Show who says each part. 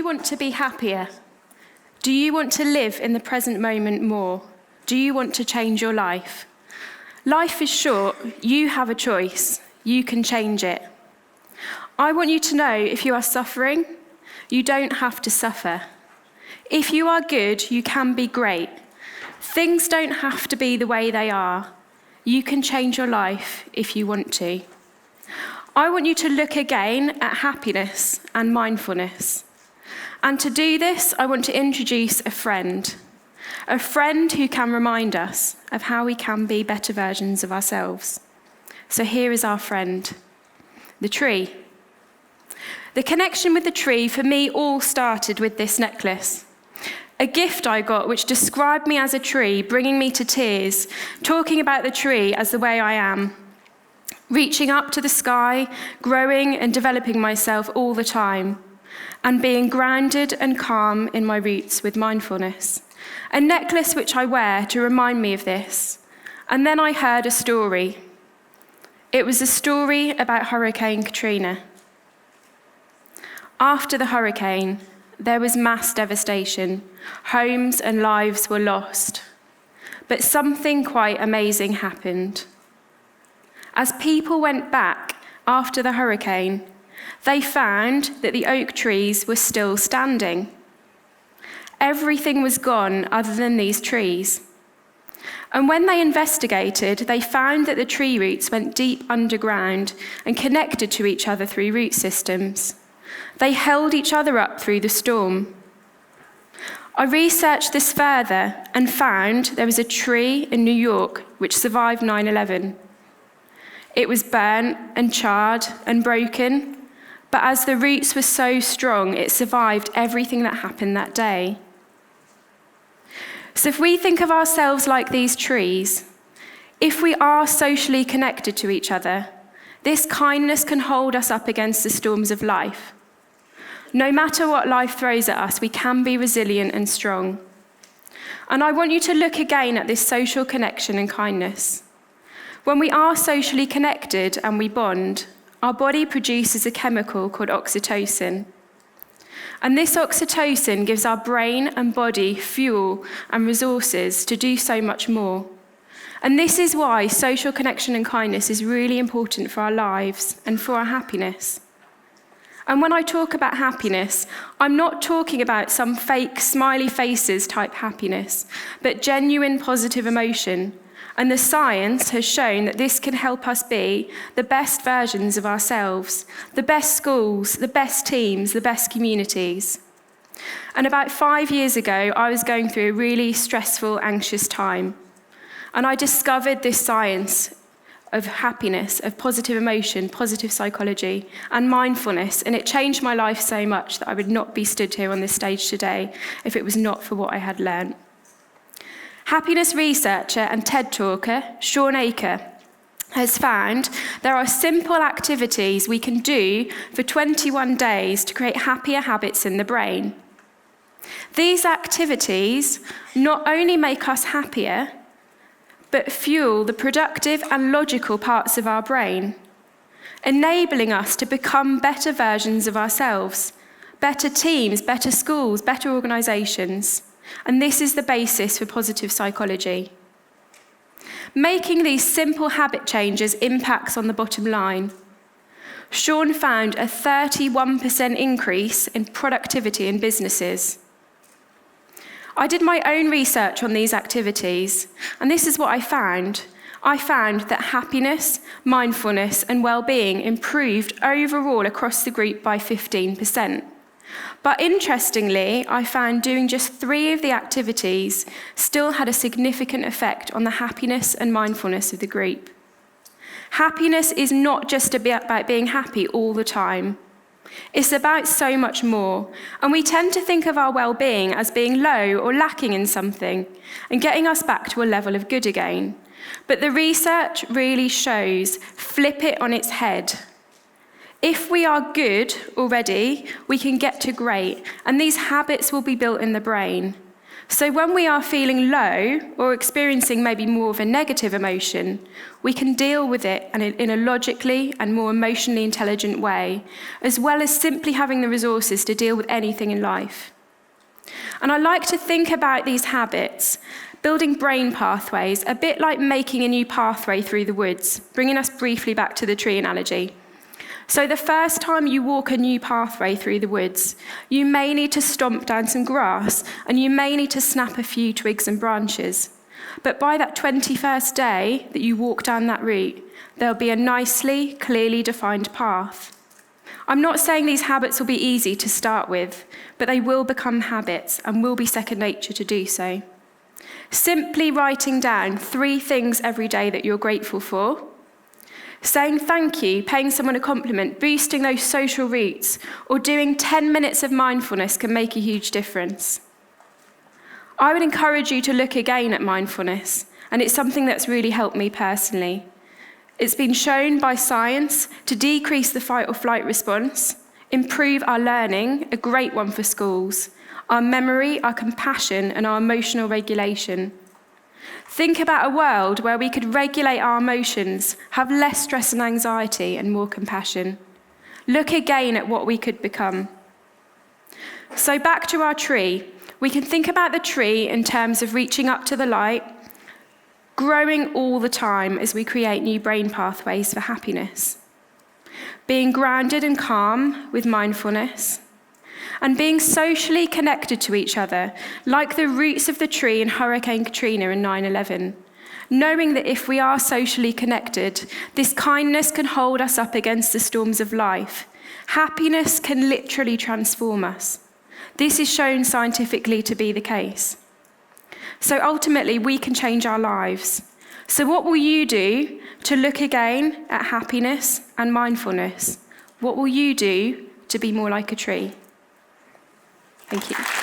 Speaker 1: you want to be happier? Do you want to live in the present moment more? Do you want to change your life? Life is short. You have a choice. You can change it. I want you to know if you are suffering, you don't have to suffer. If you are good, you can be great. Things don't have to be the way they are. You can change your life if you want to. I want you to look again at happiness and mindfulness. And to do this, I want to introduce a friend who can remind us of how we can be better versions of ourselves. So here is our friend, the tree. The connection with the tree for me all started with this necklace. A gift I got which described me as a tree, bringing me to tears, talking about the tree as the way I am. Reaching up to the sky, growing and developing myself all the time, and being grounded and calm in my roots with mindfulness. A necklace which I wear to remind me of this. And then I heard a story. It was a story about Hurricane Katrina. After the hurricane, there was mass devastation. Homes and lives were lost. But something quite amazing happened. As people went back after the hurricane, they found that the oak trees were still standing. Everything was gone other than these trees. And when they investigated, they found that the tree roots went deep underground and connected to each other through root systems. They held each other up through the storm. I researched this further and found there was a tree in New York which survived 9/11. It was burnt and charred and broken, but as the roots were so strong, it survived everything that happened that day. So if we think of ourselves like these trees, if we are socially connected to each other, this kindness can hold us up against the storms of life. No matter what life throws at us, we can be resilient and strong. And I want you to look again at this social connection and kindness. When we are socially connected and we bond, our body produces a chemical called oxytocin. And this oxytocin gives our brain and body fuel and resources to do so much more. And this is why social connection and kindness is really important for our lives and for our happiness. And when I talk about happiness, I'm not talking about some fake smiley faces type happiness, but genuine positive emotion. And the science has shown that this can help us be the best versions of ourselves, the best schools, the best teams, the best communities. And about 5 years ago, I was going through a really stressful, anxious time. And I discovered this science of happiness, of positive emotion, positive psychology, and mindfulness. And it changed my life so much that I would not be stood here on this stage today if it was not for what I had learned. Happiness researcher and TED talker Shawn Achor has found there are simple activities we can do for 21 days to create happier habits in the brain. These activities not only make us happier, but fuel the productive and logical parts of our brain, enabling us to become better versions of ourselves, better teams, better schools, better organisations. And this is the basis for positive psychology. Making these simple habit changes impacts on the bottom line. Shawn found a 31% increase in productivity in businesses. I did my own research on these activities, and this is what I found. I found that happiness, mindfulness, and well-being improved overall across the group by 15%. But interestingly, I found doing just 3 of the activities still had a significant effect on the happiness and mindfulness of the group. Happiness is not just about being happy all the time. It's about so much more, and we tend to think of our well-being as being low or lacking in something and getting us back to a level of good again. But the research really shows flip it on its head. If we are good already, we can get to great, and these habits will be built in the brain. So when we are feeling low or experiencing maybe more of a negative emotion, we can deal with it in a logically and more emotionally intelligent way, as well as simply having the resources to deal with anything in life. And I like to think about these habits, building brain pathways, a bit like making a new pathway through the woods, bringing us briefly back to the tree analogy. So the first time you walk a new pathway through the woods, you may need to stomp down some grass, and you may need to snap a few twigs and branches. But by that 21st day that you walk down that route, there'll be a nicely, clearly defined path. I'm not saying these habits will be easy to start with, but they will become habits and will be second nature to do so. Simply writing down 3 things every day that you're grateful for, saying thank you, paying someone a compliment, boosting those social roots, or doing 10 minutes of mindfulness can make a huge difference. I would encourage you to look again at mindfulness, and it's something that's really helped me personally. It's been shown by science to decrease the fight or flight response, improve our learning, a great one for schools, our memory, our compassion, and our emotional regulation. Think about a world where we could regulate our emotions, have less stress and anxiety, and more compassion. Look again at what we could become. So back to our tree. We can think about the tree in terms of reaching up to the light, growing all the time as we create new brain pathways for happiness, being grounded and calm with mindfulness, and being socially connected to each other, like the roots of the tree in Hurricane Katrina in 9/11. Knowing that if we are socially connected, this kindness can hold us up against the storms of life. Happiness can literally transform us. This is shown scientifically to be the case. So ultimately, we can change our lives. So what will you do to look again at happiness and mindfulness? What will you do to be more like a tree? Thank you.